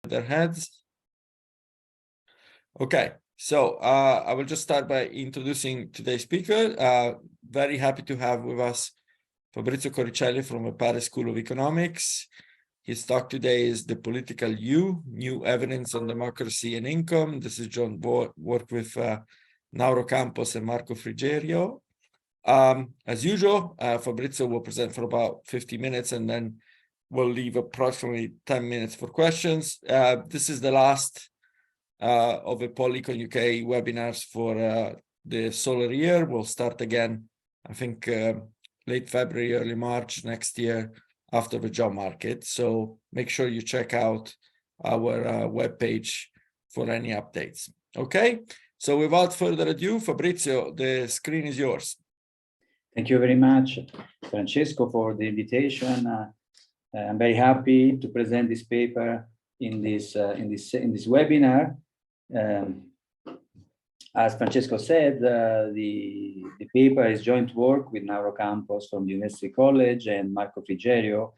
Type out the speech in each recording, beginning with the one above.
their heads. Okay, so I will just start by introducing today's speaker. Very happy to have with us Fabrizio Coricelli from the Paris School of Economics. His talk today is The Political U, New Evidence on Democracy and Income. This is joint work with Nauro Campos and Marco Frigerio. As usual, Fabrizio will present for about 50 minutes and then we'll leave approximately 10 minutes for questions. This is the last of the Polycon UK webinars for the solar year. We'll start again, I think, late February, early March next year after the job market. So make sure you check out our webpage for any updates. Okay, so without further ado, Fabrizio, the screen is yours. Thank you very much, Francesco, for the invitation. I'm very happy to present this paper in this webinar. As Francesco said, the paper is joint work with Nauro Campos from University College and Marco Frigerio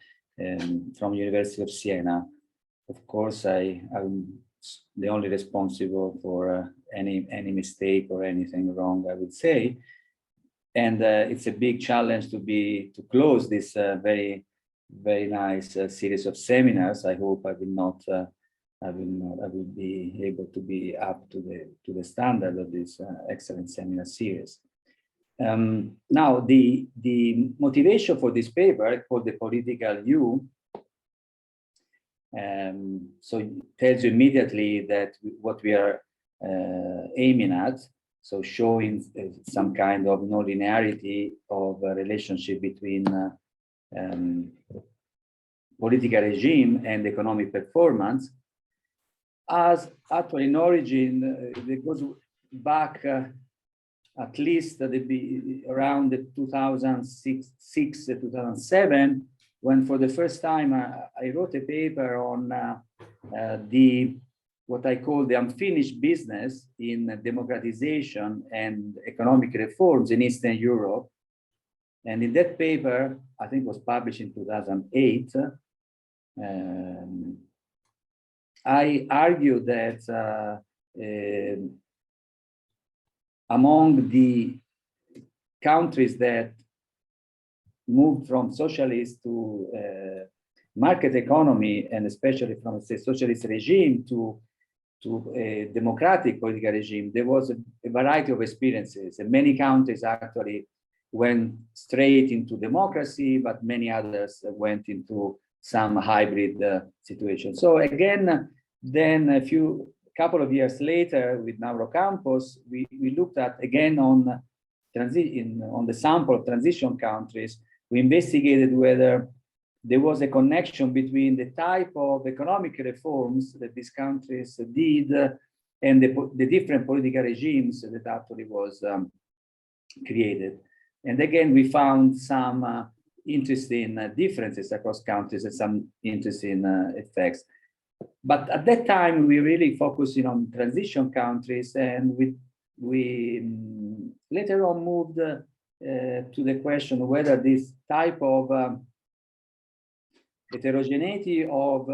from University of Siena. Of course, I'm the only responsible for any mistake or anything wrong, I would say. And it's a big challenge to close this very nice series of seminars. I hope I will be able to be up to the standard of this excellent seminar series. Now, the motivation for this paper called The Political U, so it tells you immediately that what we are aiming at, so showing some kind of non-linearity of a relationship between political regime and economic performance, as actually in origin, it goes back at least around 2006, 2007, when for the first time I wrote a paper on what I call the unfinished business in democratization and economic reforms in Eastern Europe. And in that paper, I think it was published in 2008, I argued that among the countries that moved from socialist to market economy, and especially from, say, socialist regime to a democratic political regime, there was a variety of experiences. And many countries actually went straight into democracy, but many others went into some hybrid situation. So again, then couple of years later with Nauro Campos, we looked at again on the sample of transition countries. We investigated whether there was a connection between the type of economic reforms that these countries did and the different political regimes that actually was created. And again, we found some interesting differences across countries and some interesting effects. But at that time, we really focusing on transition countries, and we later on moved to the question whether this type of heterogeneity of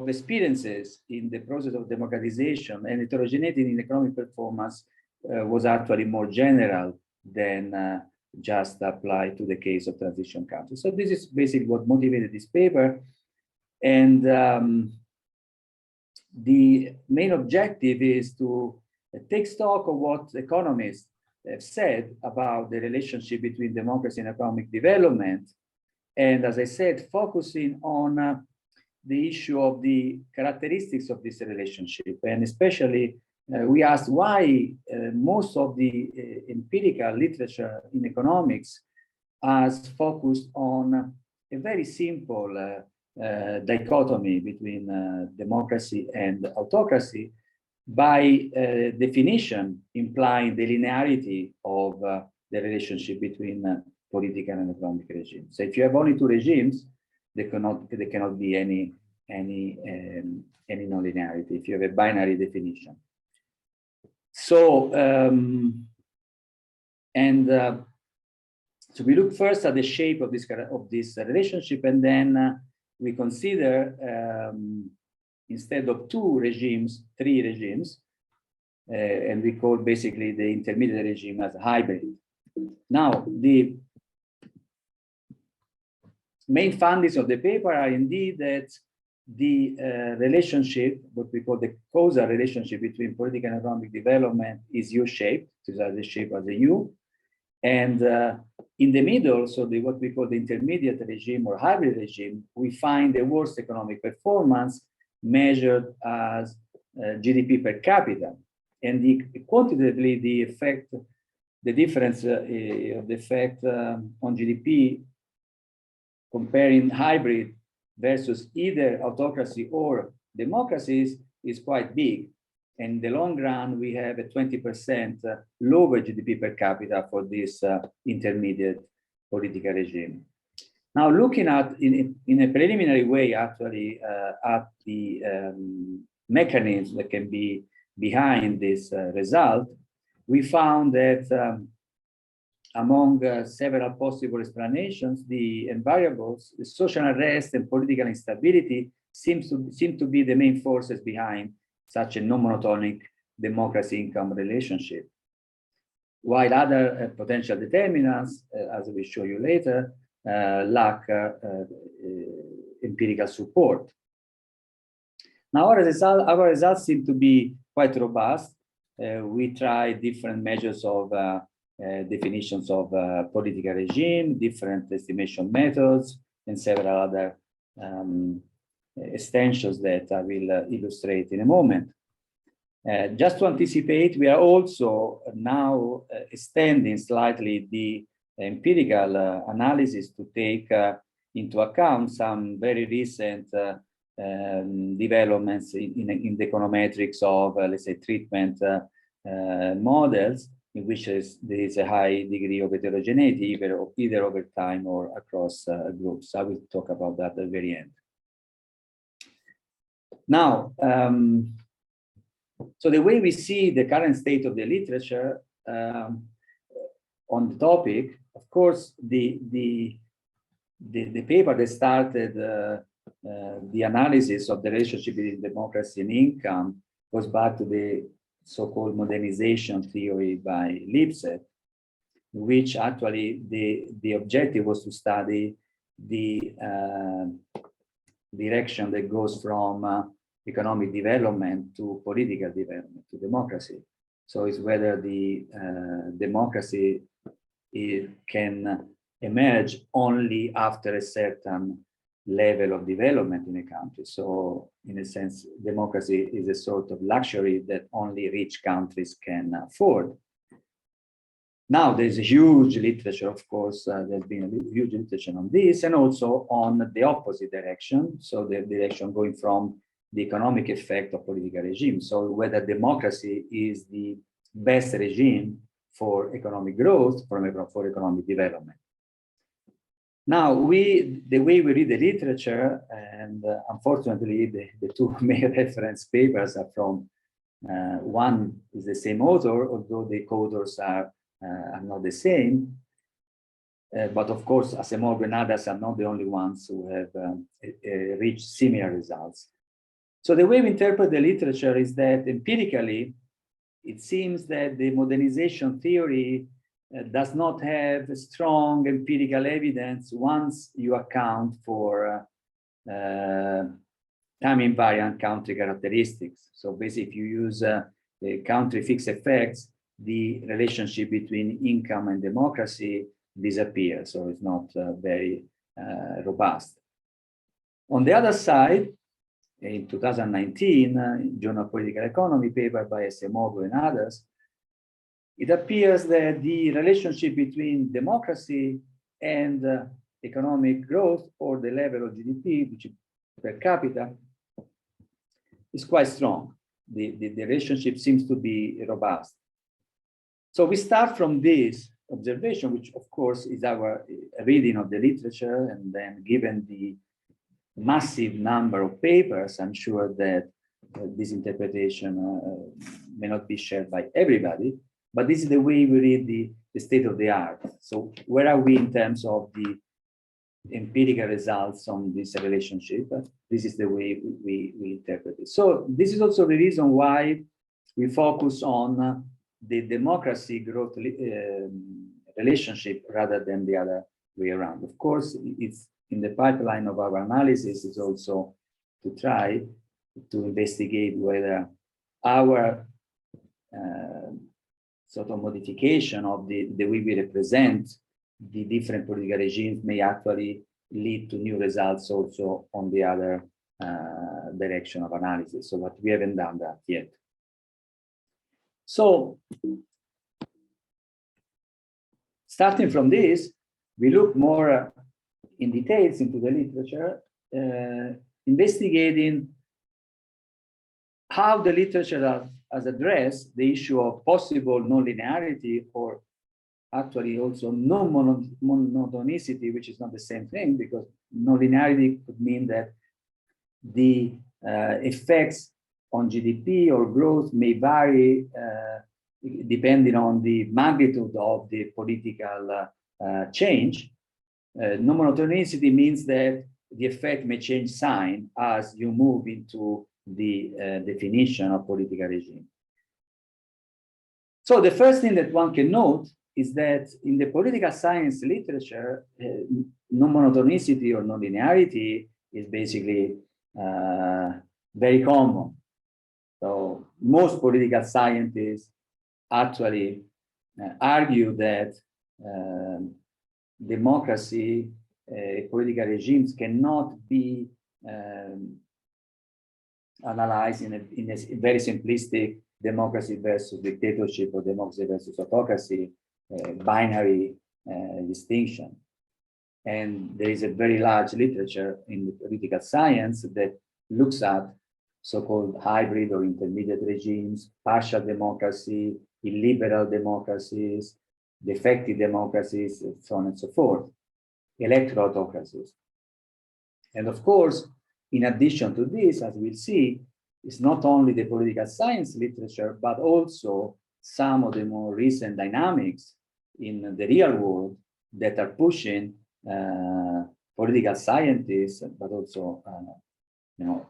experiences in the process of democratization and heterogeneity in economic performance was actually more general than just applied to the case of transition countries. So this is basically what motivated this paper. And the main objective is to take stock of what economists have said about the relationship between democracy and economic development. And as I said, focusing on the issue of the characteristics of this relationship. And especially, we asked why most of the empirical literature in economics has focused on a very simple dichotomy between democracy and autocracy, by definition implying the linearity of the relationship between political and economic regimes. So if you have only two regimes, there cannot be any nonlinearity if you have a binary definition. So so we look first at the shape of this relationship, and then we consider instead of two regimes, three regimes, and we call basically the intermediate regime as hybrid. Now, the main findings of the paper are indeed that the relationship, what we call the causal relationship between political and economic development is U-shaped, it is the shape of the U. And in the middle, so what we call the intermediate regime or hybrid regime, we find the worst economic performance measured as GDP per capita. And quantitatively, the effect, the difference of the effect on GDP comparing hybrid versus either autocracy or democracies is quite big. In the long run, we have a 20% lower GDP per capita for this intermediate political regime. Now, looking at, in a preliminary way, actually, at the mechanisms that can be behind this result, we found that among several possible explanations, the variables, the social unrest and political instability seem to be the main forces behind such a non-monotonic democracy-income relationship. While other potential determinants, as we show you later, lack empirical support. Now, our results seem to be quite robust. We tried different measures of definitions of political regime, different estimation methods, and several other extensions that I will illustrate in a moment. Just to anticipate, we are also now extending slightly the empirical analysis to take into account some very recent developments in the econometrics of, let's say, treatment models, in which there is a high degree of heterogeneity, either over time or across groups. I will talk about that at the very end. Now, so the way we see the current state of the literature on the topic, of course, the paper that started the analysis of the relationship between democracy and income goes back to the so-called modernization theory by Lipset, which actually the objective was to study the direction that goes from economic development to political development, to democracy. So it's whether the democracy can emerge only after a certain level of development in a country. So in a sense, democracy is a sort of luxury that only rich countries can afford. Now, there's a huge literature, of course, there's been a huge literature on this, and also on the opposite direction. So the direction going from the economic effect of political regime. So whether democracy is the best regime for economic growth, for economic development. Now, the way we read the literature, and unfortunately, the two main reference papers are from, one is the same author, although the co-authors are not the same. But of course, Asemoglu and others are not the only ones who have reached similar results. So the way we interpret the literature is that empirically, it seems that the modernization theory does not have strong empirical evidence once you account for time invariant country characteristics. So basically, if you use the country fixed effects, the relationship between income and democracy disappears. So it's not very robust. On the other side, in 2019, Journal of Political Economy paper by Asemoglu and others, it appears that the relationship between democracy and economic growth, or the level of GDP, which is per capita, is quite strong. The relationship seems to be robust. So we start from this observation, which of course is our reading of the literature, and then given the massive number of papers, I'm sure that this interpretation may not be shared by everybody, but this is the way we read the state of the art. So where are we in terms of the empirical results on this relationship. This is the way we interpret it. So this is also the reason why we focus on the democracy growth relationship rather than the other way around. Of course, it's in the pipeline of our analysis is also to try to investigate whether our sort of modification of the way we represent the different political regimes may actually lead to new results also on the other direction of analysis. So, but we haven't done that yet. So, starting from this, we look more in details into the literature, investigating how the literature has addressed the issue of possible nonlinearity, or actually also non-monotonicity, which is not the same thing, because nonlinearity could mean that the effects on GDP or growth may vary depending on the magnitude of the political change. Non-monotonicity means that the effect may change sign as you move into the definition of political regime. So the first thing that one can note is that in the political science literature, non-monotonicity or non-linearity is basically very common. So most political scientists actually argue that democracy, political regimes cannot be analyzed in a very simplistic democracy versus dictatorship or democracy versus autocracy binary distinction. And there is a very large literature in the political science that looks at so-called hybrid or intermediate regimes, partial democracy, illiberal democracies, defective democracies, and so on and so forth, electoral autocracies. And of course, in addition to this, as we'll see, it's not only the political science literature, but also some of the more recent dynamics in the real world that are pushing political scientists, but also, you know,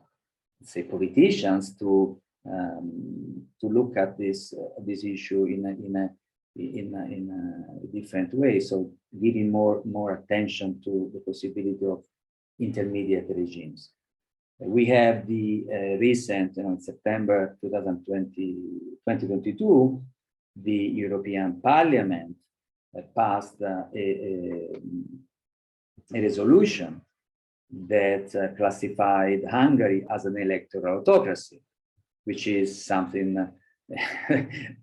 say politicians to look at this issue in a different way. So giving more attention to the possibility of intermediate regimes. We have the recent, in September 2022, the European Parliament passed a resolution that classified Hungary as an electoral autocracy, which is something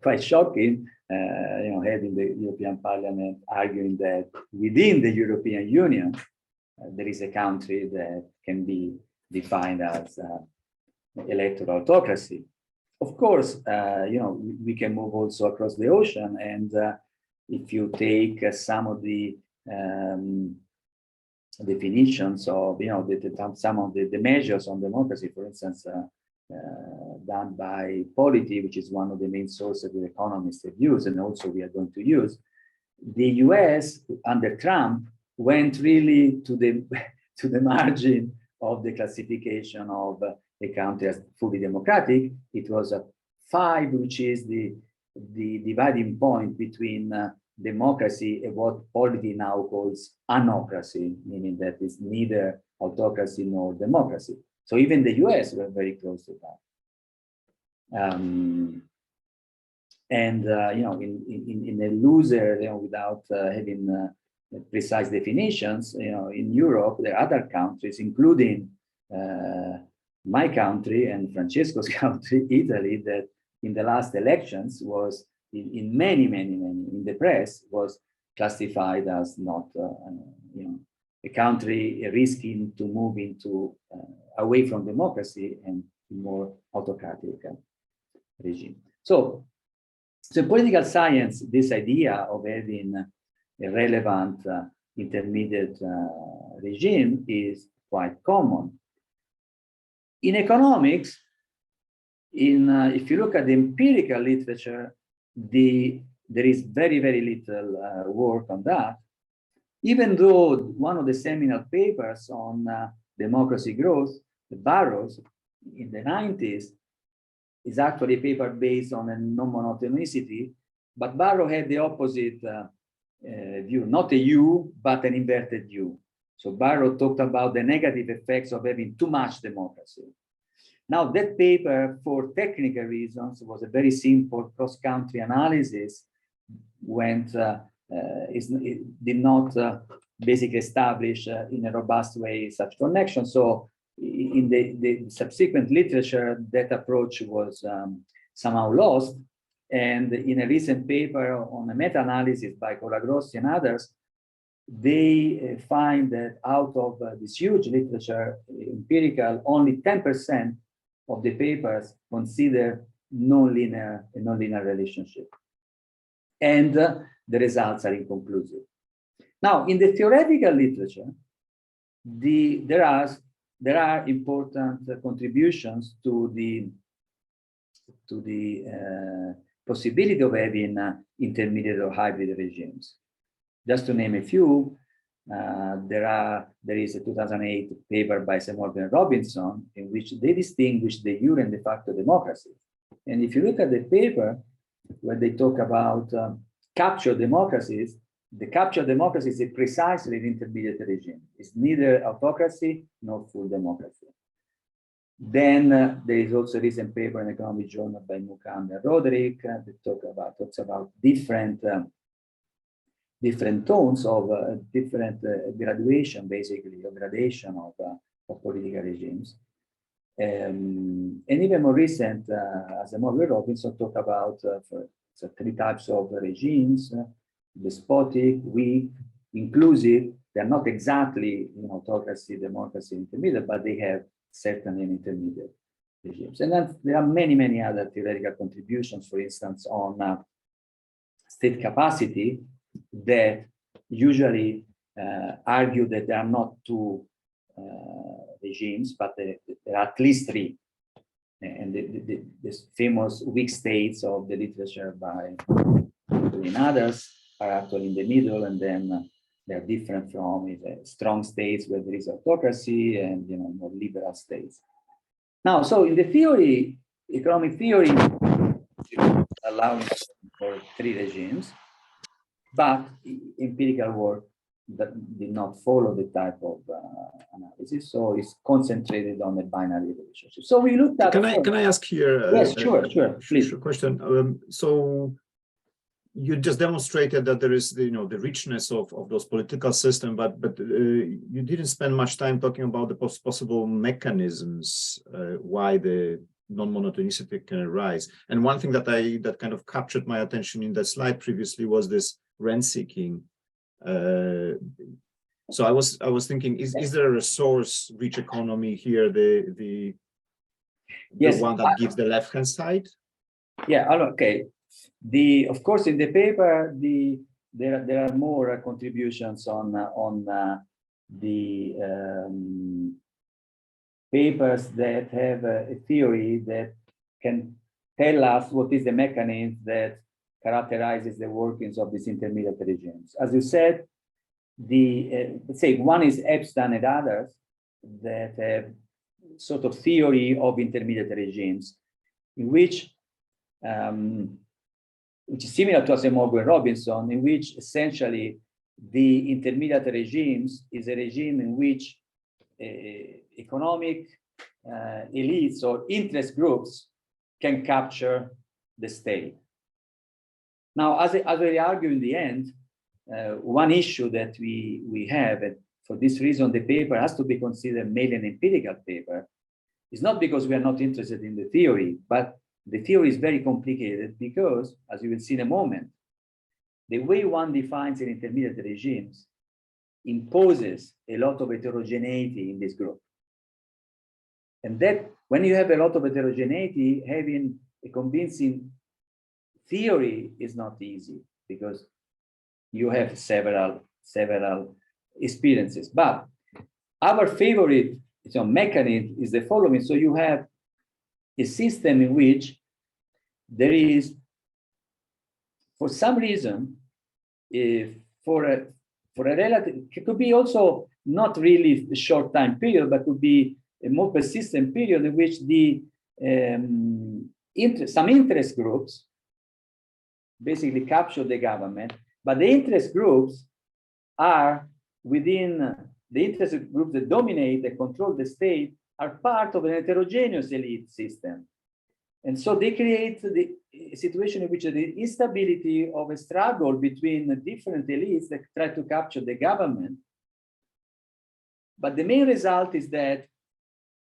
quite shocking, you know, having the European Parliament arguing that within the European Union, there is a country that can be defined as electoral autocracy. Of course, you know, we can move also across the ocean, and if you take some of the definitions of, you know, some of the measures on democracy, for instance, done by Polity, which is one of the main sources that economists have used, and also we are going to use, the US under Trump went really to the margin of the classification of a country as fully democratic. It was a 5, which is the dividing point between democracy and what Polity now calls anocracy, meaning that it's neither autocracy nor democracy. So even the US were very close to that. You know, in a looser, you know, without having precise definitions, you know, in Europe, there are other countries, including my country and Francesco's country, Italy, that in the last elections was in many in the press was classified as not, you know, a country risking to move into away from democracy and more autocratic regime. So political science, this idea of having a relevant intermediate regime is quite common. In economics, if you look at the empirical literature, there is very little work on that. even though one of the seminal papers on democracy growth, the Barrows, in the 90s, is actually a paper based on a non-monotonicity, but Barrow had the opposite view, not a U, but an inverted U. So Barrow talked about the negative effects of having too much democracy. Now that paper, for technical reasons, was a very simple cross-country analysis, it did not basically establish in a robust way such connection. So in the subsequent literature, that approach was somehow lost. And in a recent paper on a meta-analysis by Colagrossi and others, they find that out of this huge literature, empirical, only 10% of the papers consider a non-linear relationship. And the results are inconclusive. Now, in the theoretical literature, there are important contributions to the possibility of having intermediate or hybrid regimes. Just to name a few, there is a 2008 paper by Semorgan and Robinson in which they distinguish de jure and de facto democracy. And if you look at the paper where they talk about captured democracies, the captured democracy is precisely an intermediate regime. It's neither autocracy nor full democracy. Then there is also a recent paper in the Economic Journal by Mukand and Roderick that talks about different tones of different graduation, basically, or gradation of political regimes. And even more recent, as Morgan Robinson talked about 3 types of regimes: despotic, weak, inclusive. They're not exactly autocracy, democracy, intermediate, but they have certain intermediate regimes. And then there are many, many other theoretical contributions, for instance, on state capacity, that usually argue that there are not 2 regimes, but there are at least 3. And the famous weak states of the literature by and others are actually in the middle, and then they're different from strong states where there is autocracy and more liberal states. Now, so in the theory, economic theory allowing for 3 regimes, but empirical work that did not follow the type of analysis, so it's concentrated on the binary relationship. So we looked at. Can I ask here? Yes, sure, please. Question. So you just demonstrated that there is the richness of those political systems, but you didn't spend much time talking about the possible mechanisms why the non-monotonicity can arise. And one thing that kind of captured my attention in the slide previously was this rent-seeking. So I was thinking, is there a resource-rich economy here, the one that gives the left-hand side? Yeah. Okay. Of course, in the paper, there are more contributions on the papers that have a theory that can tell us what is the mechanism that characterizes the workings of these intermediate regimes. As you said, let's say one is Epstein and others that have sort of theory of intermediate regimes, in which is similar to Asimov and Robinson, in which essentially the intermediate regimes is a regime in which economic elites or interest groups can capture the state. Now, as I argue in the end, one issue that we have, and for this reason the paper has to be considered mainly an empirical paper, is not because we are not interested in the theory, but the theory is very complicated because, as you will see in a moment, the way one defines an intermediate regimes imposes a lot of heterogeneity in this group. And that when you have a lot of heterogeneity, having a convincing theory is not easy because you have several experiences. But our favorite mechanism is the following. So you have a system in which there is, for some reason, for for a relative, it could be also not really a short time period, but could be a more persistent period in which the some interest groups basically capture the government, but the interest groups are within the interest groups that dominate, that control the state, are part of an heterogeneous elite system. And so they create the situation in which the instability of a struggle between the different elites that try to capture the government. But the main result is that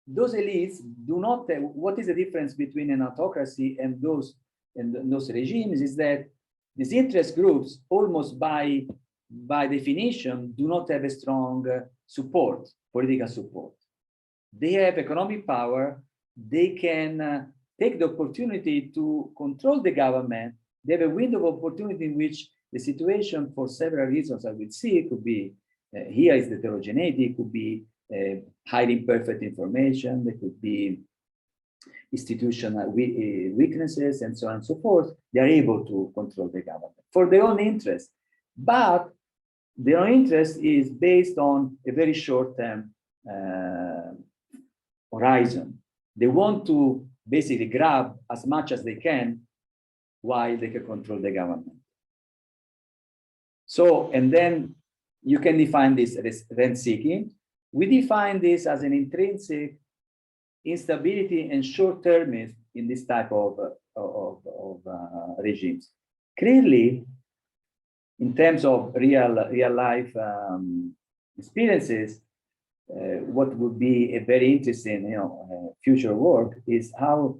those elites do not, what is the difference between an autocracy and those regimes is that these interest groups, almost by definition, do not have a strong support, political support. They have economic power. They can take the opportunity to control the government. They have a window of opportunity in which the situation, for several reasons I will see, it could be here is the heterogeneity, it could be highly imperfect information, there could be institutional weaknesses, and so on and so forth. They are able to control the government for their own interest. But their own interest is based on a very short-term horizon. They want to basically grab as much as they can while they can control the government. So, and then you can define this as rent-seeking. We define this as an intrinsic instability and short-termism in this type of regimes. Clearly, in terms of real life experiences, what would be a very interesting, future work is how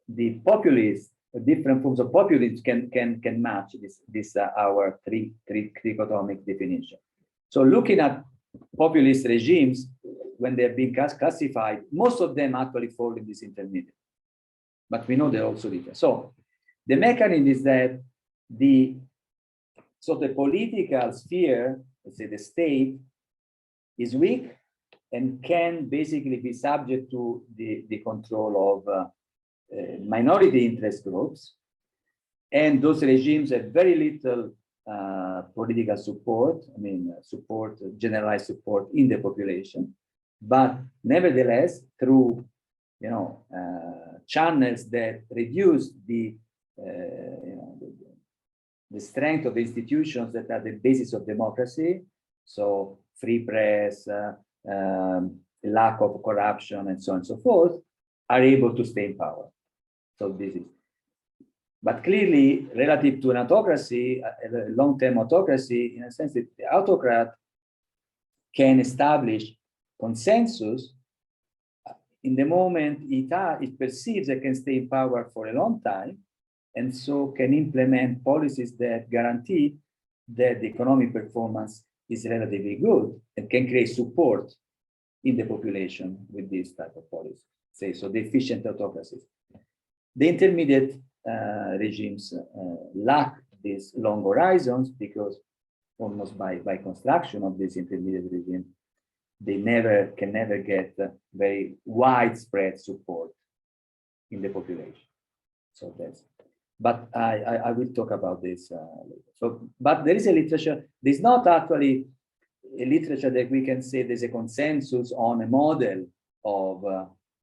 the populists, different forms of populism can match this our trichotomic definition. So looking at populist regimes, when they're being classified, most of them actually fall in this intermediate, but we know they're also different. So the mechanism is that the political sphere, let's say the state, is weak and can basically be subject to the control of minority interest groups. And those regimes have very little political support, generalized support in the population. But nevertheless, through channels that reduce the strength of the institutions that are the basis of democracy, so free press, lack of corruption, and so on and so forth, are able to stay in power. So this is, but clearly, relative to an autocracy, a long-term autocracy, in a sense, that the autocrat can establish consensus in the moment it perceives it can stay in power for a long time, and so can implement policies that guarantee that the economic performance is relatively good and can create support in the population with this type of policy. So the efficient autocracies. The intermediate regimes lack these long horizons because almost by construction of this intermediate regime, they can never get very widespread support in the population. So that's, but I will talk about this later. So, but there is a literature, there's not actually a literature that we can say there's a consensus on a model of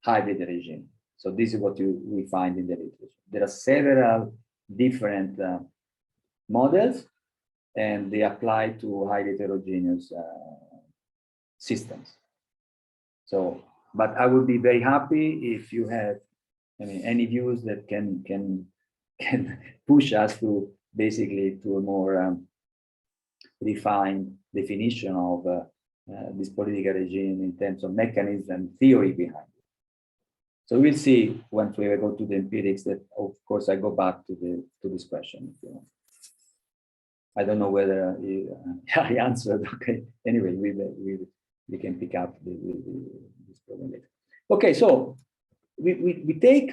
hybrid regime. So this is what we find in the literature. There are several different models, and they apply to highly heterogeneous systems. So, but I would be very happy if you have, any views that can push us to basically to a more refined definition of this political regime in terms of mechanism and theory behind it. So we'll see once we go to the empirics that, of course, I go back to this question. I don't know whether I answered. Okay. Anyway, we can pick up this problem later. Okay, so we take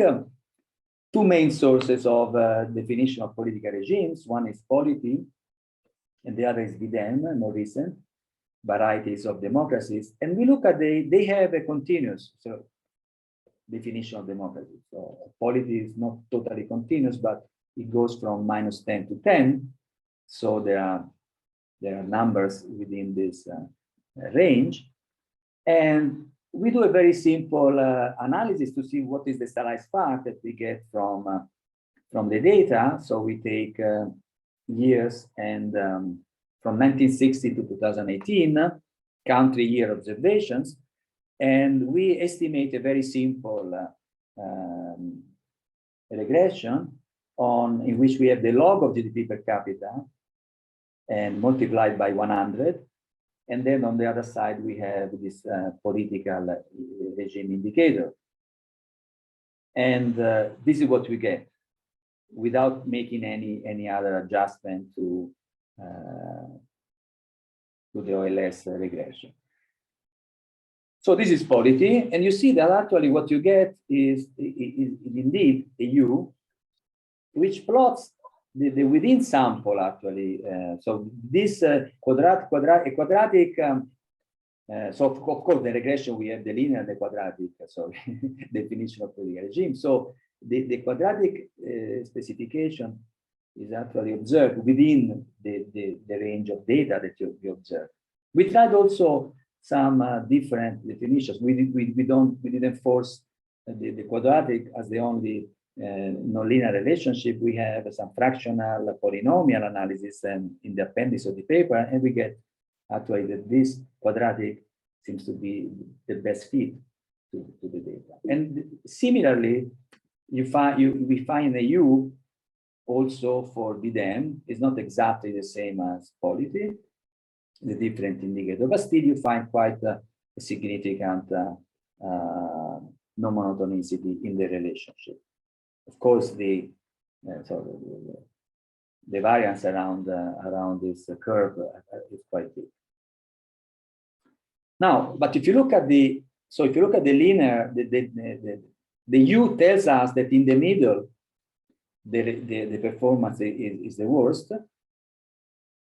two main sources of definition of political regimes. One is polity, and the other is Videm, more recent, varieties of democracies. And we look at they have a continuous definition of democracy. So polity is not totally continuous, but it goes from -10 to 10. So there are there are numbers within this range. And we do a very simple analysis to see what is the stylized part that we get from the data. So we take years and from 1960 to 2018, country year observations, and we estimate a very simple regression in which we have the log of GDP per capita and multiplied by 100. And then on the other side, we have this political regime indicator. And this is what we get without making any other adjustment to the OLS regression. So this is polity, and you see that actually what you get is indeed a U, which plots the within sample actually. So this quadratic. So of course the regression we have the linear and the quadratic. So definition of political regime. So the quadratic specification is actually observed within the range of data that you observe. We tried also some different definitions. We didn't force the quadratic as the only nonlinear relationship. We have some fractional polynomial analysis and in the appendix of the paper, and we get actually that this quadratic seems to be the best fit to the data. And similarly, we find a U also for BDEM. It's not exactly the same as polity, the different indicator, but still you find quite a significant non-monotonicity in the relationship. Of course, the variance around this curve is quite big. Now, but if you look at the linear, the U tells us that in the middle, the performance is the worst.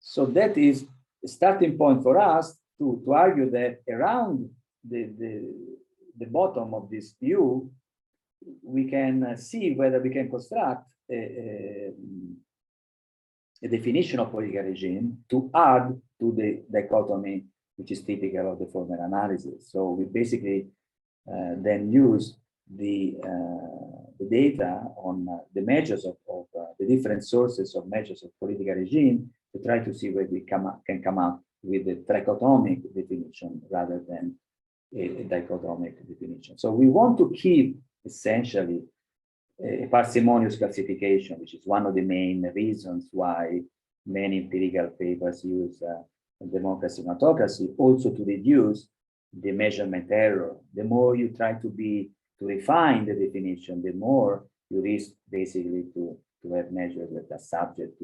So that is a starting point for us to argue that around the bottom of this U, we can see whether we can construct a definition of political regime to add to the dichotomy, which is typical of the former analysis. So we basically then use the data on the measures of the different sources of measures of political regime to try to see where we can come up with a trichotomic definition rather than a dichotomic definition. So we want to keep essentially a parsimonious classification, which is one of the main reasons why many empirical papers use democracy and autocracy, also to reduce the measurement error. The more you try to refine the definition, the more you risk basically to have measures that are subject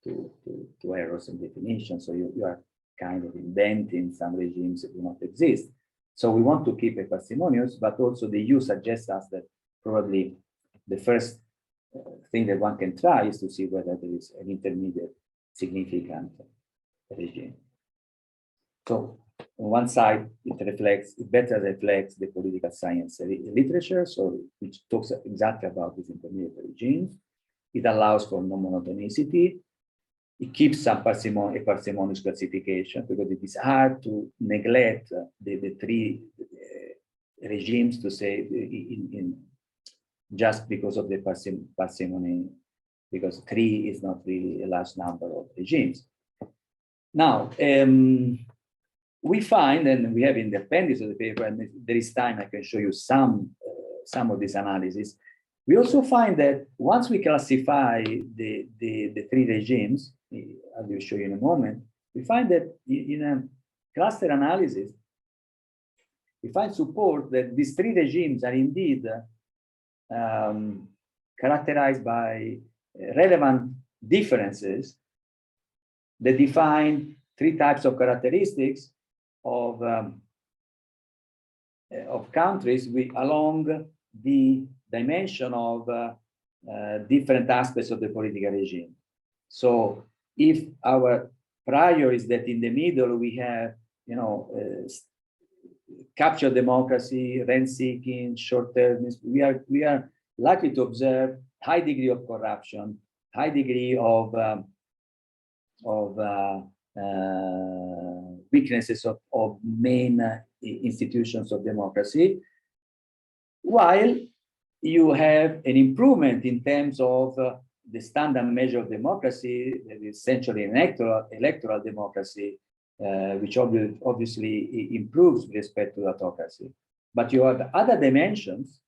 to errors in definition. So you are kind of inventing some regimes that do not exist. So we want to keep it parsimonious, but also the U suggests us that probably the first thing that one can try is to see whether there is an intermediate significant regime. So on one side, it better reflects the political science literature, so which talks exactly about these intermediate regimes. It allows for non-monotonicity. It keeps some parsimonious classification because it is hard to neglect the three regimes to say in just because of the parsimony, because 3 is not really a large number of regimes. Now, we find, and we have in the appendix of the paper, and if there is time, I can show you some of this analysis. We also find that once we classify the 3 regimes, I will show you in a moment, we find that in a cluster analysis, we find support that these 3 regimes are indeed characterized by relevant differences that define 3 types of characteristics of countries along the dimension of different aspects of the political regime. So if our prior is that in the middle we have, capture democracy, rent-seeking, short-termism, we are likely to observe high degree of corruption, high degree of weaknesses of main institutions of democracy, while you have an improvement in terms of the standard measure of democracy, that is essentially an electoral democracy, which obviously improves with respect to autocracy. But you have other dimensions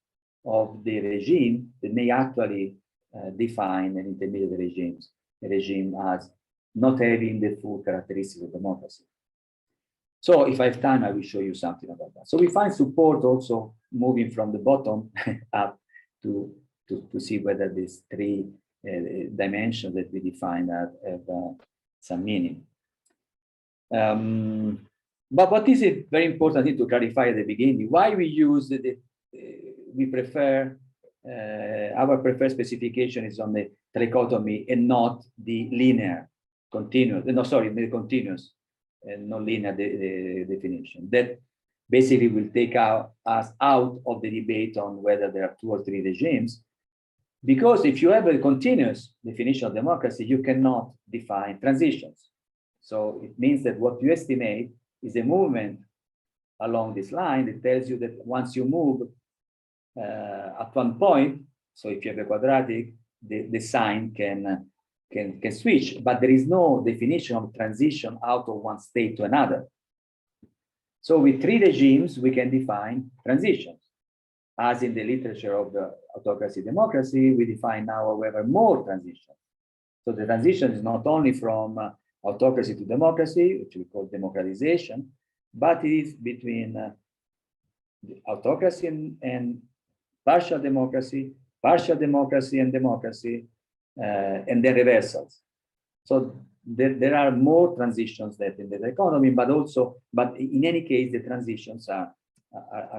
of the regime that may actually define an intermediate regime as not having the full characteristics of democracy. So if I have time, I will show you something about that. So we find support also moving from the bottom up to see whether these three dimensions that we define have some meaning. But what is a very important thing to clarify at the beginning, why we use we prefer, our preferred specification is on the trichotomy and not the linear continuous, no, sorry, the continuous and non-linear definition. That basically will take us out of the debate on whether there are 2 or 3 regimes, because if you have a continuous definition of democracy, you cannot define transitions. So it means that what you estimate is a movement along this line. It tells you that once you move at one point, so if you have a quadratic, the sign can switch, but there is no definition of transition out of one state to another. So with 3 regimes, we can define transitions. As in the literature of the autocracy democracy, we define now, however, more transitions. So the transition is not only from autocracy to democracy, which we call democratization, but it is between autocracy and partial democracy and democracy, and then reversals. So there are more transitions than in the economy, but in any case, the transitions are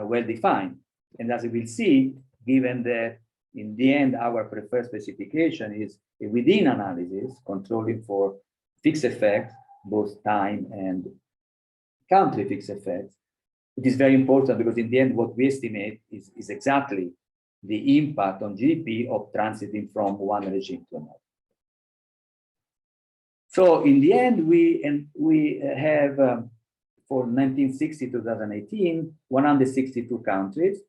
well defined. And as we will see, given that in the end, our preferred specification is a within analysis, controlling for fixed effects, both time and country fixed effects. It is very important because in the end, what we estimate is exactly the impact on GDP of transiting from one regime to another. So in the end, we have, for 1960 to 2018, 162 countries.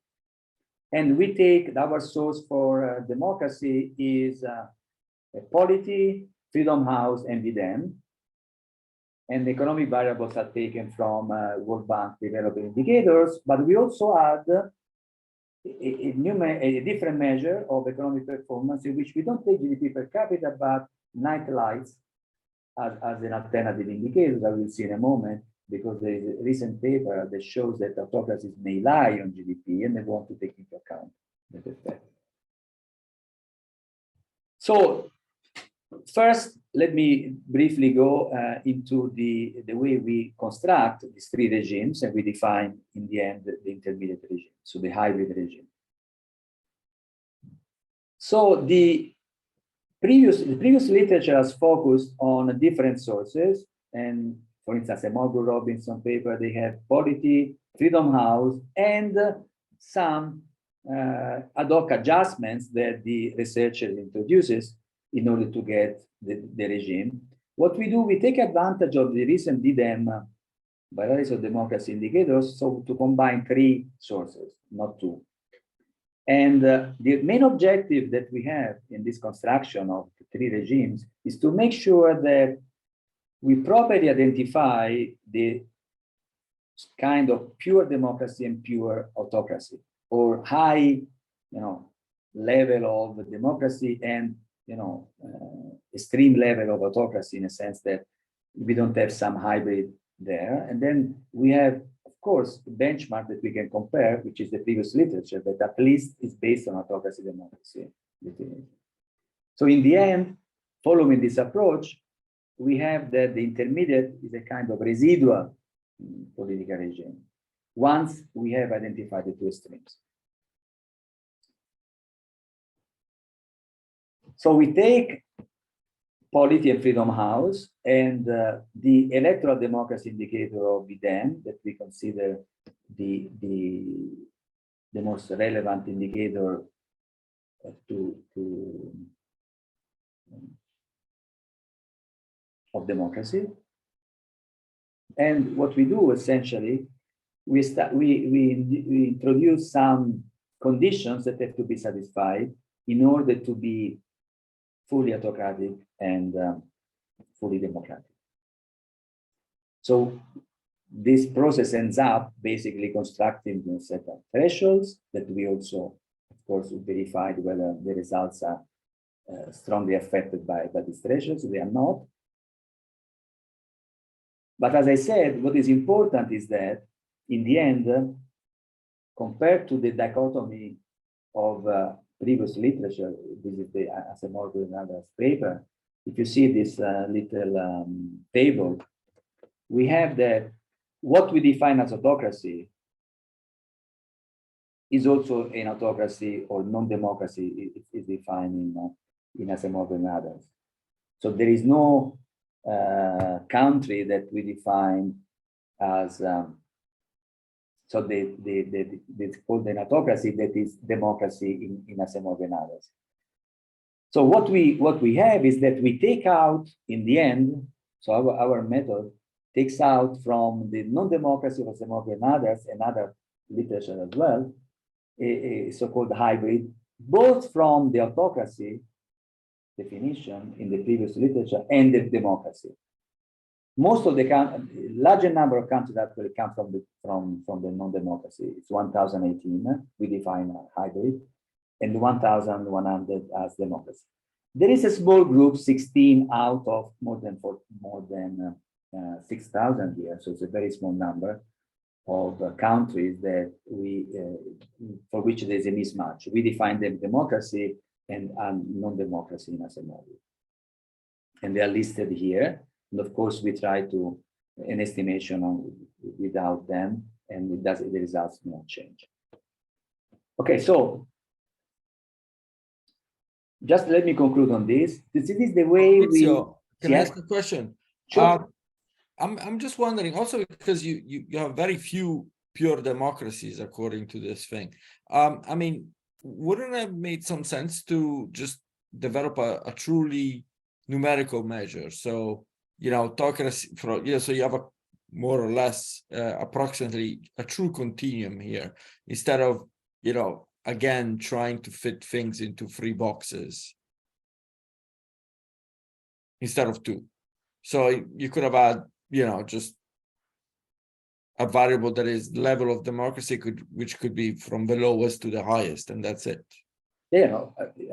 And we take our source for democracy is Polity, Freedom House, and VDEM. And the economic variables are taken from World Bank development indicators, but we also add a different measure of economic performance in which we don't take GDP per capita, but night lights as an alternative indicator that we'll see in a moment, because there is a recent paper that shows that autocracies may lie on GDP and they want to take into account that effect. So first, let me briefly go into the way we construct these 3 regimes, and we define in the end the intermediate regime, so the hybrid regime. So the previous literature has focused on different sources, and for instance, a Morgan Robinson paper, they have Polity, Freedom House, and some ad hoc adjustments that the researcher introduces in order to get the regime. What we do, we take advantage of the recent VDEM varieties of democracy indicators, so to combine 3 sources, not 2. And the main objective that we have in this construction of the 3 regimes is to make sure that we properly identify the kind of pure democracy and pure autocracy, or high, level of democracy and, extreme level of autocracy, in a sense that we don't have some hybrid there. And then we have, of course, a benchmark that we can compare, which is the previous literature that at least is based on autocracy democracy. So in the end, following this approach, we have that the intermediate is a kind of residual political regime once we have identified the 2 extremes. So we take Polity and Freedom House and the electoral democracy indicator of VDEM that we consider the most relevant indicator of democracy. And what we do essentially, we introduce some conditions that have to be satisfied in order to be fully autocratic and fully democratic. So this process ends up basically constructing a set of thresholds that we also, of course, verified whether the results are strongly affected by these thresholds. They are not. But as I said, what is important is that in the end, compared to the dichotomy of previous literature, this is the Asimov and others paper, if you see this little table, we have that what we define as autocracy is also an autocracy or non-democracy is defined in Asimov and others. So there is no country that we define as so it's called an autocracy that is democracy in Asimov and others. So what we have is that we take out in the end, so our method takes out from the non-democracy of Asimov and others, and other literature as well, a so-called hybrid, both from the autocracy definition in the previous literature and the democracy. Most of the larger number of countries actually come from the non-democracy. It's 1,018. We define a hybrid, and 1,100 as democracy. There is a small group, 16 out of more than 6,000 here. So it's a very small number of countries that for which there's a mismatch. We define them democracy and non-democracy in Asimov. And they are listed here. And of course, we try to an estimation without them, and the results do not change. Okay, so just let me conclude on this. This is the way Can I ask a question? Sure. I'm just wondering also, because you have very few pure democracies according to this thing. I mean, wouldn't it have made some sense to just develop a truly numerical measure? So, autocracy so you have a more or less approximately a true continuum here, instead of, again, trying to fit things into 3 boxes instead of 2. So you could have had, just a variable that is level of democracy, which could be from the lowest to the highest, and that's it. Yeah,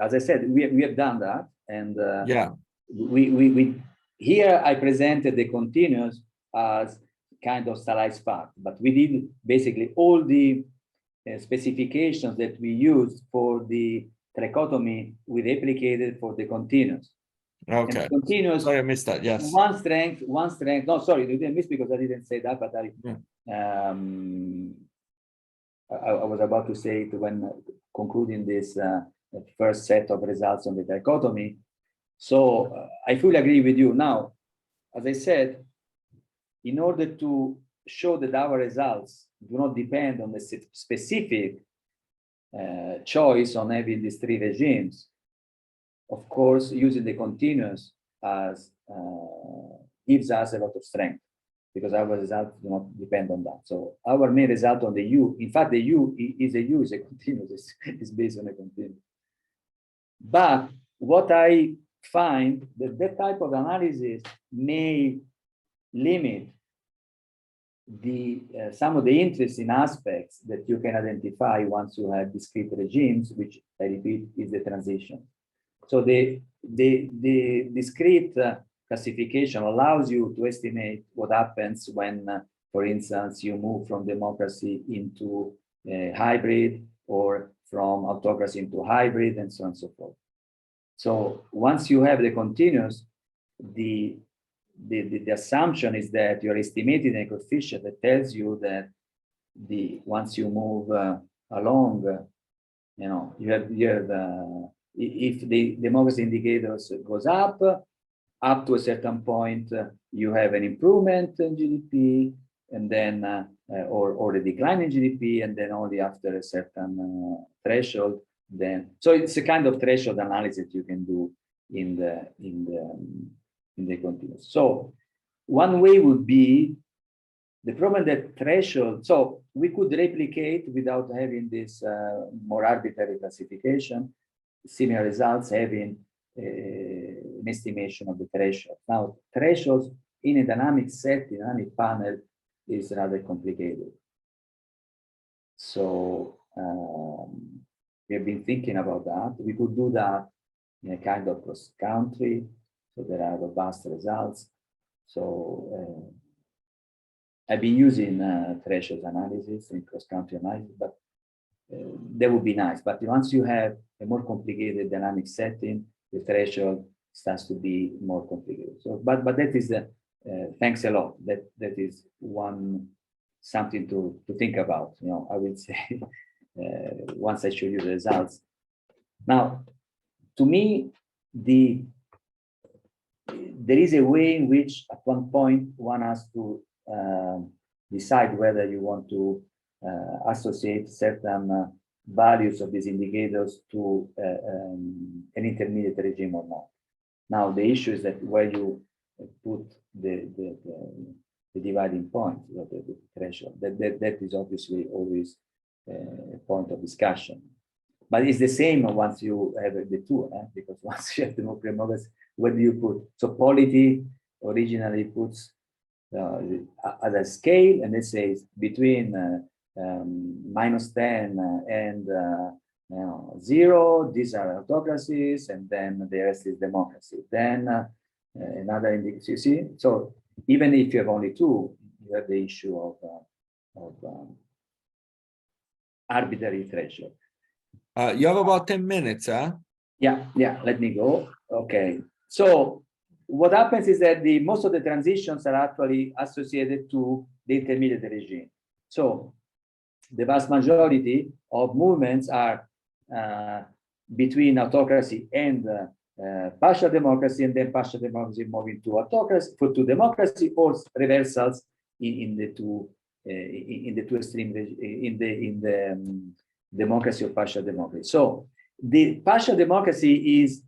as I said, we have done that, and yeah, we here I presented the continuous as kind of stylized fact, but we did basically all the specifications that we used for the trichotomy we replicated for the continuous. Okay. And continuous. Sorry, I missed that. Yes. One strength. No, sorry, you didn't miss because I didn't say that, but I was about to say it when concluding this first set of results on the dichotomy. So I fully agree with you. Now, as I said, in order to show that our results do not depend on the specific choice on having these 3 regimes, of course, using the continuous as gives us a lot of strength, because our results do not depend on that. So our main result on the U, in fact, the U is a continuous, is based on a continuous. But what I find that type of analysis may limit some of the interesting aspects that you can identify once you have discrete regimes, which I repeat is the transition. So the discrete classification allows you to estimate what happens when, for instance, you move from democracy into hybrid, or from autocracy into hybrid, and so on and so forth. So once you have the continuous, the assumption is that you're estimating a coefficient that tells you that once you move along, you have if the democracy indicators goes up to a certain point, you have an improvement in GDP, and then or a decline in GDP, and then only after a certain threshold, then so it's a kind of threshold analysis you can do in the continuous. So one way would be the problem that threshold, so we could replicate without having this more arbitrary classification, similar results having an estimation of the threshold. Now, thresholds in a dynamic set, dynamic panel, is rather complicated. So we have been thinking about that. We could do that in a kind of cross-country, so there are robust results. So I've been using threshold analysis in cross-country analysis, but that would be nice. But once you have a more complicated dynamic setting, the threshold starts to be more complicated. So, but that is thanks a lot. That is something to think about. You know, I would say once I show you the results. Now, to me, there is a way in which at one point one has to decide whether you want to associate certain values of these indicators to an intermediate regime or not. Now, the issue is that where you put the dividing point, the threshold, that is obviously always a point of discussion. But it's the same once you have the two, because once you have the nuclear models, where do you put? So polity originally puts as a scale, and it says between -10 and 0, these are autocracies, and then the rest is democracy. Then another indicator, you see? So even if you have only two, you have the issue of arbitrary threshold. You have about 10 minutes, huh? Yeah, let me go. Okay. So what happens is that most of the transitions are actually associated to the intermediate regime. So the vast majority of movements are between autocracy and partial democracy, and then partial democracy moving to autocracy, to democracy, or reversals in the two extreme, in the democracy or partial democracy. So the partial democracy is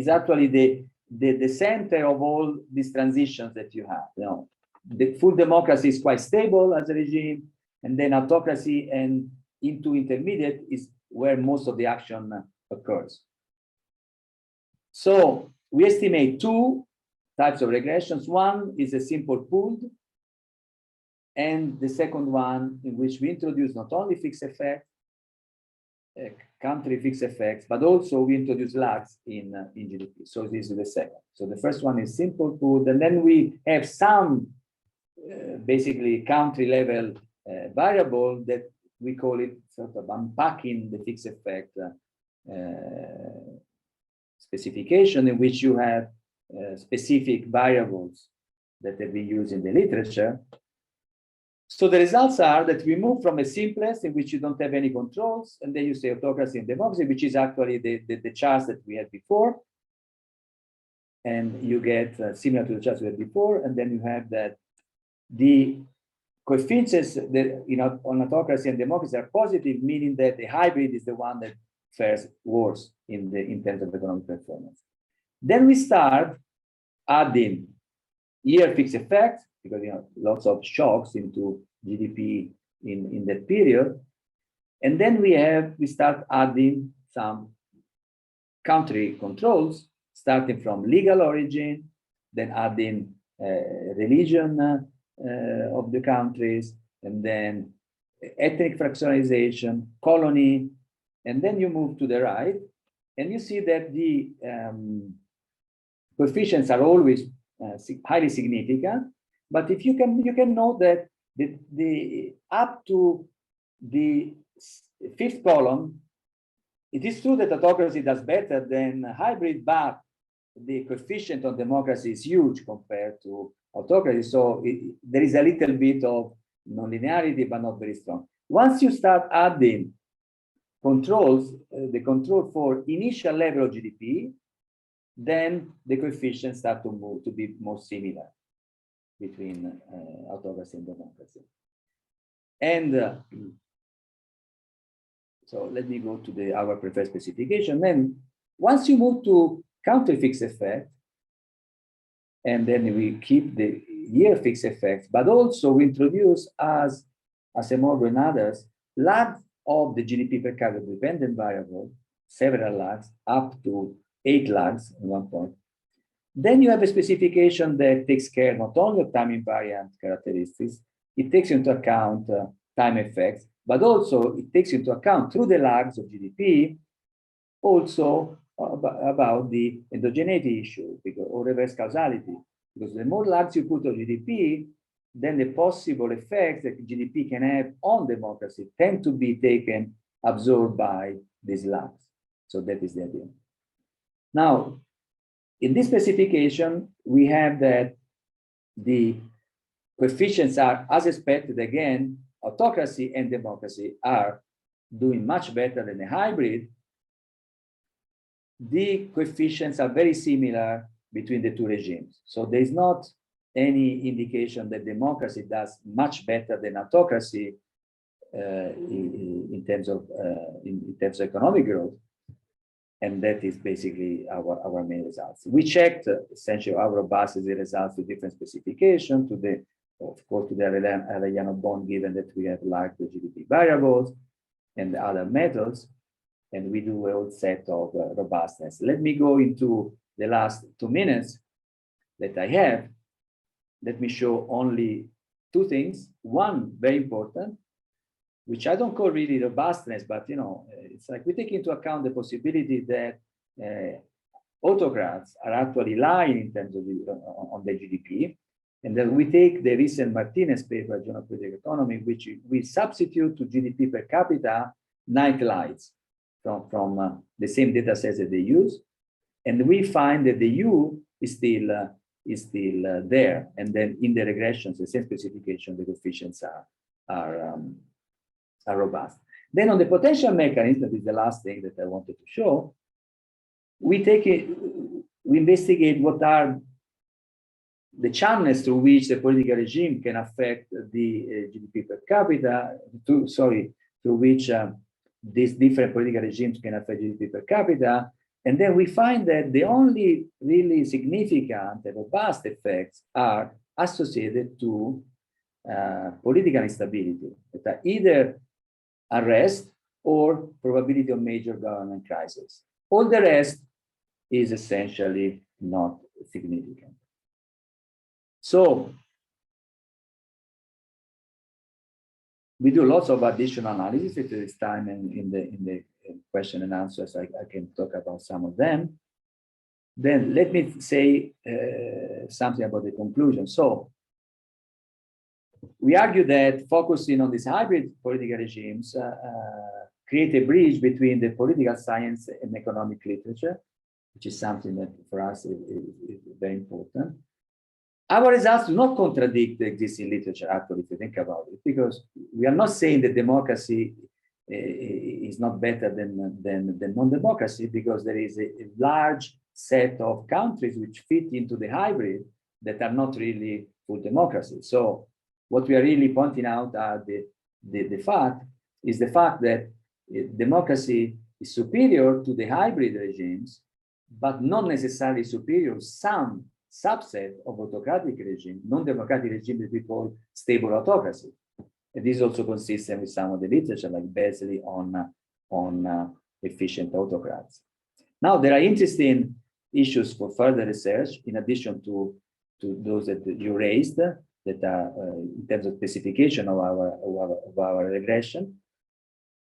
actually the center of all these transitions that you have. You know, the full democracy is quite stable as a regime, and then autocracy and into intermediate is where most of the action occurs. So we estimate two types of regressions. One is a simple pooled, and the second one in which we introduce not only fixed effects, country fixed effects, but also we introduce lags in GDP. So this is the second. So the first one is simple pooled, and then we have some basically country level variable that we call it sort of unpacking the fixed effect specification, in which you have specific variables that have been used in the literature. So the results are that we move from a simplest in which you don't have any controls, and then you say autocracy and democracy, which is actually the charts that we had before. And you get similar to the charts we had before, and then you have that the coefficients that on autocracy and democracy are positive, meaning that the hybrid is the one that fares worse in terms of economic performance. Then we start adding year fixed effects, because lots of shocks into GDP in that period. And then we start adding some country controls, starting from legal origin, then adding religion of the countries, and then ethnic fractionalization, colony, and then you move to the right, and you see that the coefficients are always highly significant. But if you can note that the up to the fifth column, it is true that autocracy does better than hybrid, but the coefficient of democracy is huge compared to autocracy. So there is a little bit of nonlinearity, but not very strong. Once you start adding controls, the control for initial level of GDP, then the coefficients start to move to be more similar between autocracy and democracy. And so let me go to our preferred specification. Then once you move to country fixed effect, and then we keep year fixed effects, but also we introduce as Asemoglu and others, lags of the GDP per capita dependent variable, several lags, up to 8 lags at one point. Then you have a specification that takes care not only of time invariant characteristics, it takes into account time effects, but also it takes into account through the lags of GDP, also about the endogeneity issue or reverse causality. Because the more lags you put on GDP, then the possible effects that GDP can have on democracy tend to be absorbed by these lags. So that is the idea. Now, in this specification, we have that the coefficients are, as expected, again, autocracy and democracy are doing much better than the hybrid. The coefficients are very similar between the two regimes. So there is not any indication that democracy does much better than autocracy in terms of economic growth. And that is basically our main results. We checked essentially how robust is the results to different specifications, of course, to the Arellano bond, given that we have lagged the GDP variables and the other methods, and we do a whole set of robustness. Let me go into the last 2 minutes that I have. Let me show only 2 things. One, very important, which I don't call really robustness, but it's like we take into account the possibility that autocrats are actually lying in terms of on the GDP, and then we take the recent Martinez paper, Journal of Political Economy, which we substitute to GDP per capita night lights from the same data sets that they use, and we find that the U is still there, and then in the regressions, the same specification, the coefficients are robust. Then on the potential mechanism, that is the last thing that I wanted to show, we investigate what are the channels through which the political regime can affect the GDP per capita, through which these different political regimes can affect GDP per capita. And then we find that the only really significant and robust effects are associated to political instability, that are either unrest or probability of major government crisis. All the rest is essentially not significant. So we do lots of additional analysis at this time, and in the question and answers, I can talk about some of them. Then let me say something about the conclusion. So we argue that focusing on these hybrid political regimes create a bridge between the political science and economic literature, which is something that for us is very important. Our results do not contradict the existing literature, actually, if you think about it, because we are not saying that democracy is not better than non-democracy, because there is a large set of countries which fit into the hybrid that are not really full democracy. So what we are really pointing out are the fact that democracy is superior to the hybrid regimes, but not necessarily superior to some subset of autocratic regime, non-democratic regime that we call stable autocracy. And this is also consistent with some of the literature, like Beasley on efficient autocrats. Now, there are interesting issues for further research, in addition to those that you raised, that are in terms of specification of our regression.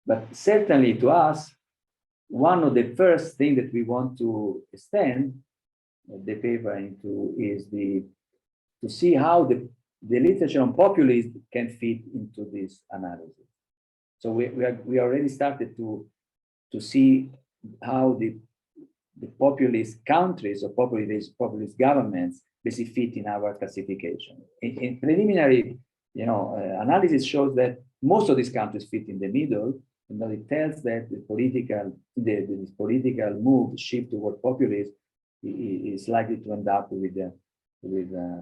But certainly to us, one of the first things that we want to extend the paper into is to see how the literature on populism can fit into this analysis. So we already started to see how the populist countries or populist governments basically fit in our classification. In preliminary, analysis shows that most of these countries fit in the middle, and that it tells that this political move, shift toward populism, is likely to end up with a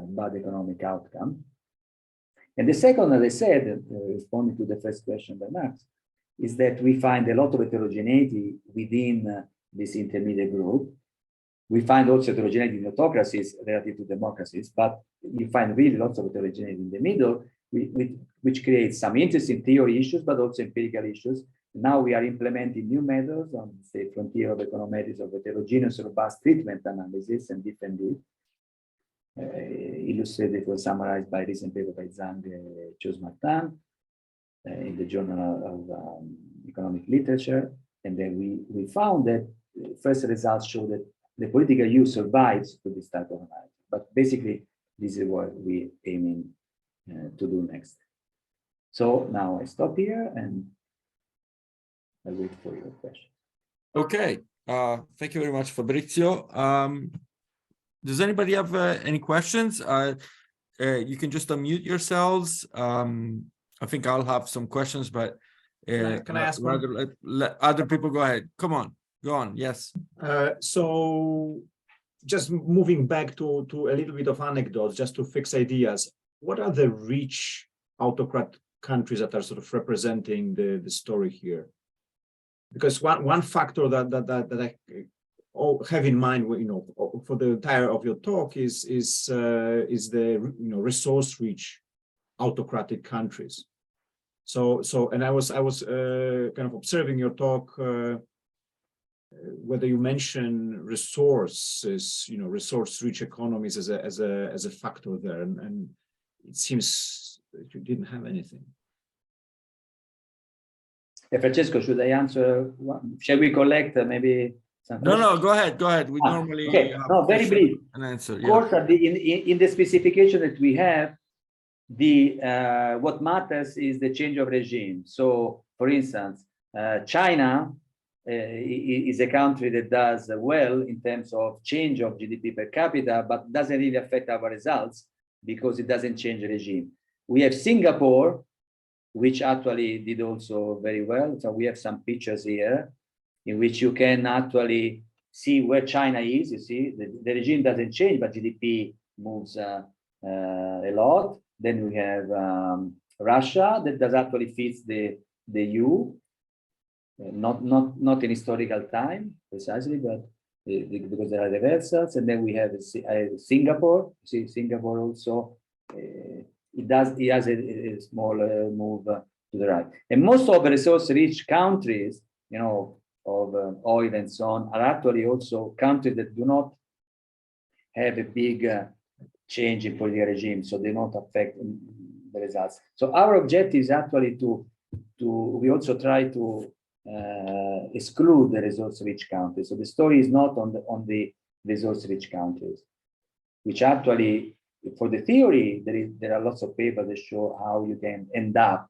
bad economic outcome. And the second, as I said, responding to the first question by Max, is that we find a lot of heterogeneity within this intermediate group. We find also heterogeneity in autocracies relative to democracies, but you find really lots of heterogeneity in the middle, which creates some interesting theory issues, but also empirical issues. Now we are implementing new methods on, say, frontier of econometrics of heterogeneous robust treatment analysis and different illustrated or summarized by recent paper by Zhang Chose Martin in the Journal of Economic Literature. And then we found that first results show that the political use survives to this type of analysis. But basically, this is what we're aiming to do next. So now I stop here and I wait for your question. Okay. Thank you very much, Fabrizio. Does anybody have any questions? You can just unmute yourselves. I think I'll have some questions, but can I ask rather let other people go ahead. Come on, go on. Yes. So just moving back to a little bit of anecdotes, just to fix ideas. What are the rich autocrat countries that are sort of representing the story here? Because one factor that I have in mind, for the entire of your talk is the resource-rich autocratic countries. So and I was kind of observing your talk, whether you mention resources, resource-rich economies as a factor there, and it seems that you didn't have anything. Francesco, should I answer? Shall we collect maybe some questions? No, go ahead. Go ahead. We normally no, very brief. An answer. Of course, in the specification that we have, what matters is the change of regime. So, for instance, China is a country that does well in terms of change of GDP per capita, but doesn't really affect our results because it doesn't change the regime. We have Singapore, which actually did also very well. So we have some pictures here in which you can actually see where China is. You see, the regime doesn't change, but GDP moves a lot. Then we have Russia that does actually fits the EU, not in historical time precisely, but because there are reversals. And then we have Singapore. See, Singapore also. It has a small move to the right. And most of the resource-rich countries, of oil and so on, are actually also countries that do not have a big change in political regime, so they don't affect the results. So our objective is actually we also try to exclude the resource-rich countries. So the story is not on the resource-rich countries, which actually, for the theory, there are lots of papers that show how you can end up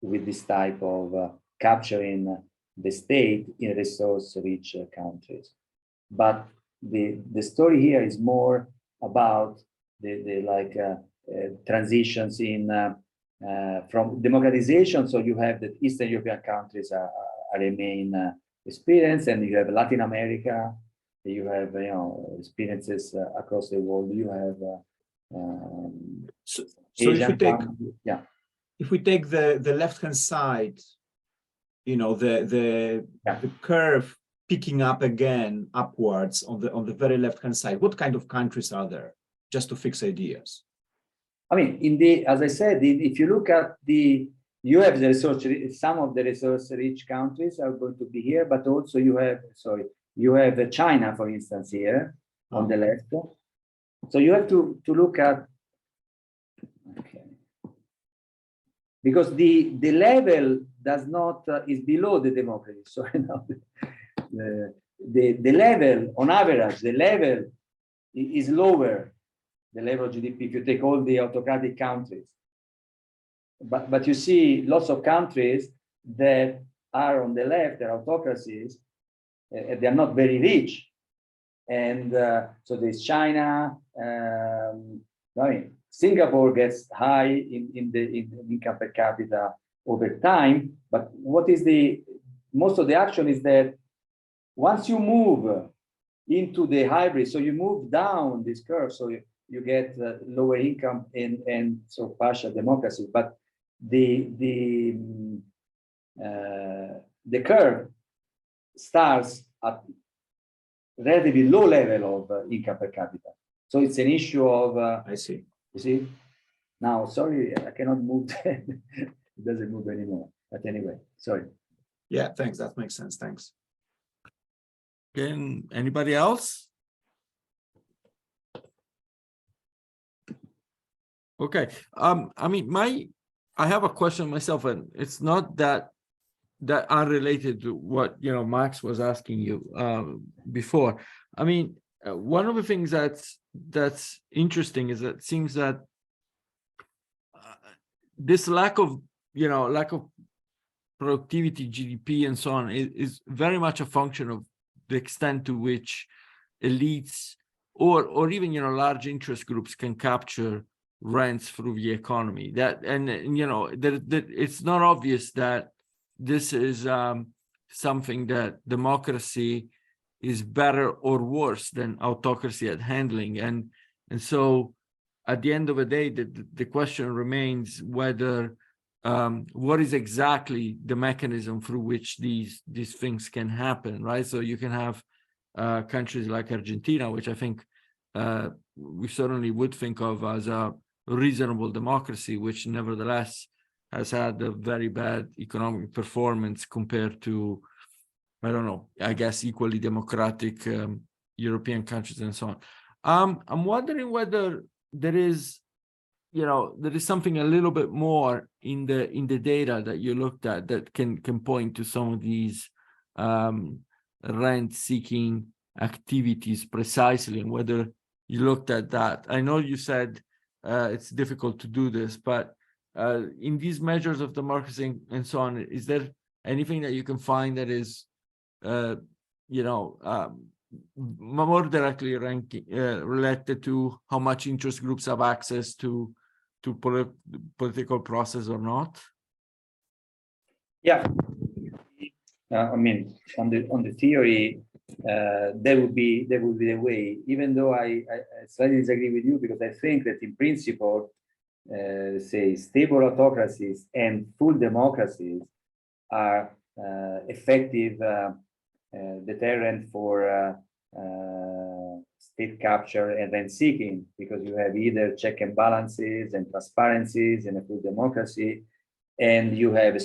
with this type of capturing the state in resource-rich countries. But the story here is more about the transitions from democratization. So you have the Eastern European countries are a main experience, and you have Latin America. You have experiences across the world. You have so if we take the left-hand side, the curve picking up again upwards on the very left-hand side, what kind of countries are there? Just to fix ideas. I mean, as I said, if you look at you have the resource. Some of the resource-rich countries are going to be here, but also you have China, for instance, here on the left. So you have to look at, because the level does not is below the democracy. So the level on average, the level is lower, the level of GDP if you take all the autocratic countries. But you see lots of countries that are on the left, they're autocracies, they are not very rich. And so there's China. Singapore gets high in the income per capita over time. But what is most of the action is that once you move into the hybrid, so you move down this curve, so you get lower income and so partial democracy. But the curve starts at relatively low level of income per capita. So it's an issue of, I see. you see? Now, sorry, I cannot move. It doesn't move anymore. But anyway, sorry. Yeah, thanks. That makes sense. Thanks. Can anybody else? Okay. I mean, I have a question myself, and it's not that unrelated to what Max was asking you before. I mean, one of the things that's interesting is that it seems that this lack of productivity, GDP, and so on is very much a function of the extent to which elites or even large interest groups can capture rents through the economy. That it's not obvious that this is something that democracy is better or worse than autocracy at handling, and so at the end of the day, the question remains whether what is exactly the mechanism through which these things can happen, right? So you can have countries like Argentina, which I think we certainly would think of as a reasonable democracy, which nevertheless has had a very bad economic performance compared to, I don't know, I guess equally democratic European countries and so on. I'm wondering whether there is something a little bit more in the data that you looked at that can point to some of these rent-seeking activities precisely, and whether you looked at that. I know you said it's difficult to do this, but in these measures of democracy and so on, is there anything that you can find that is, more directly related to how much interest groups have access to political process or not? Yeah, I mean, on the theory, that would be the way. Even though I slightly disagree with you, because I think that in principle, say stable autocracies and full democracies are effective deterrent for state capture and rent seeking, because you have either check and balances and transparencies in a full democracy, and you have a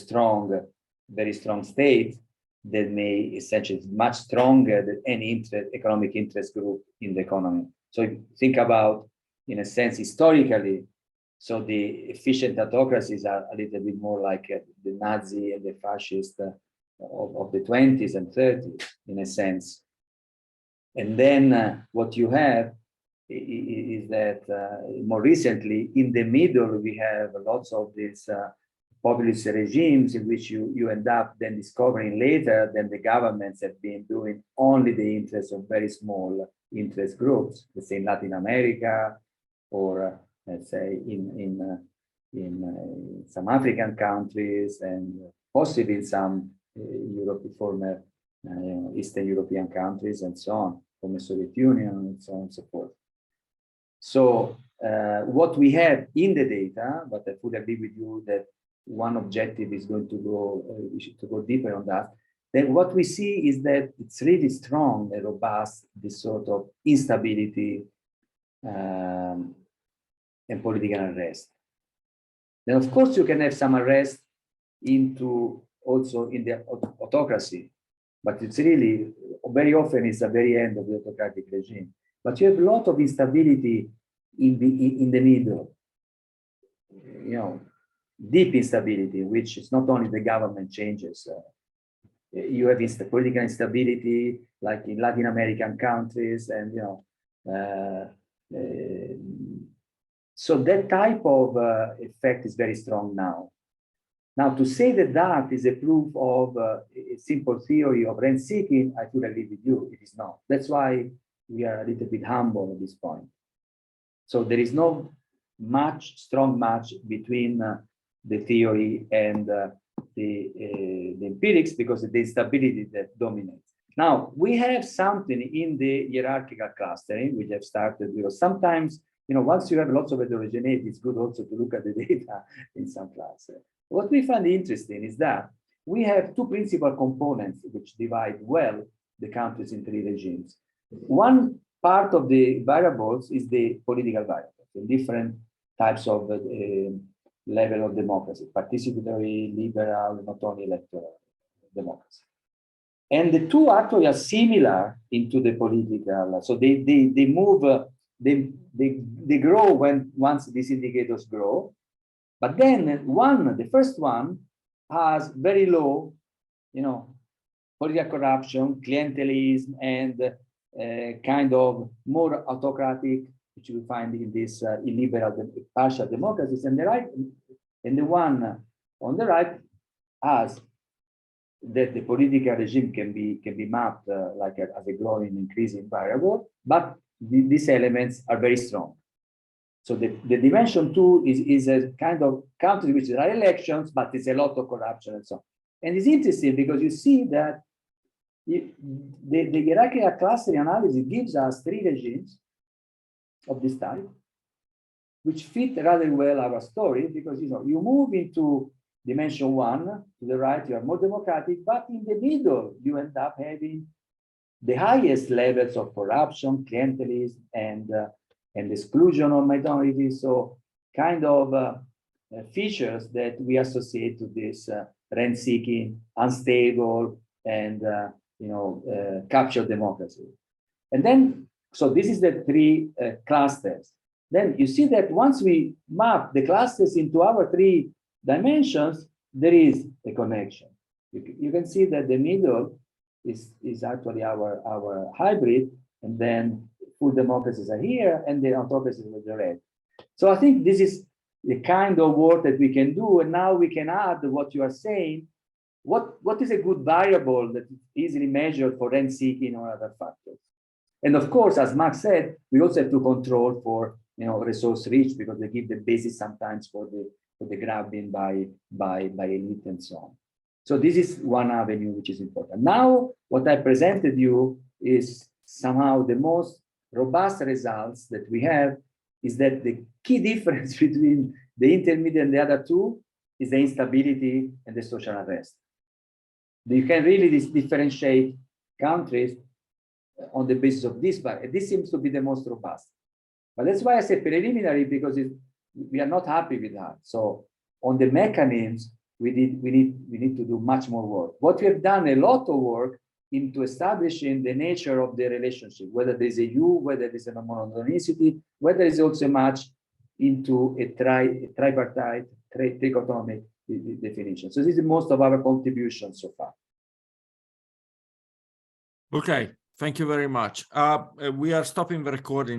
very strong state that may essentially is much stronger than any economic interest group in the economy. So think about, in a sense, historically, so the efficient autocracies are a little bit more like the Nazi and the fascist of the 20s and 30s, in a sense. And then what you have is that more recently, in the middle, we have lots of these populist regimes in which you end up then discovering later that the governments have been doing only the interests of very small interest groups, let's say in Latin America, or let's say in some African countries, and possibly in some former Eastern European countries and so on, from the Soviet Union and so on and so forth. So what we have in the data, but I fully agree with you that one objective is going to go, we should go deeper on that. Then what we see is that it's really strong and robust, this sort of instability and political unrest. Then of course you can have some arrest also in the autocracy, but it's really, very often it's the very end of the autocratic regime. But you have a lot of instability in the middle, deep instability, which is not only the government changes. You have political instability, like in Latin American countries, and so that type of effect is very strong now. Now, to say that that is a proof of a simple theory of rent seeking, I fully agree with you, it is not. That's why we are a little bit humble at this point. So there is no strong match between the theory and the empirics, because of the instability that dominates. Now, we have something in the hierarchical clustering, which have started, because sometimes, once you have lots of heterogeneity, it's good also to look at the data in some clusters. What we find interesting is that we have two principal components which divide well the countries in three regimes. One part of the variables is the political variables, the different types of level of democracy, participatory, liberal, not only electoral democracy. And the two actually are similar into the political, so they move, they grow once these indicators grow. But then the first one has very low, political corruption, clientelism, and kind of more autocratic, which we find in this illiberal partial democracies. And the one on the right has that the political regime can be mapped as a growing, increasing variable, but these elements are very strong. So the dimension 2 is a kind of country which there are elections, but it's a lot of corruption and so on. And it's interesting because you see that the hierarchical clustering analysis gives us 3 regimes of this type, which fit rather well our story, because you move into dimension 1 to the right, you are more democratic, but in the middle you end up having the highest levels of corruption, clientelism, and exclusion of minorities. So kind of features that we associate to this rent-seeking, unstable, and captured democracy. And then, so this is the 3 clusters. Then you see that once we map the clusters into our 3 dimensions, there is a connection. You can see that the middle is actually our hybrid, and then full democracies are here, and the autocracies are the red. So I think this is the kind of work that we can do, and now we can add what you are saying. What is a good variable that is easily measured for rent-seeking or other factors? And of course, as Max said, we also have to control for resource reach, because they give the basis sometimes for the grabbing by elite and so on. So this is one avenue which is important. Now, what I presented you is somehow the most robust results that we have, is that the key difference between the intermediate and the other 2 is the instability and the social unrest. You can really differentiate countries on the basis of this, but this seems to be the most robust. But that's why I say preliminary, because we are not happy with that. So on the mechanisms, we need to do much more work. What we have done a lot of work into establishing the nature of the relationship, whether there's a U, whether there's a monotonicity, whether it's also much into a tripartite, trichotomic definition. So this is most of our contribution so far. Okay, thank you very much. We are stopping the recording.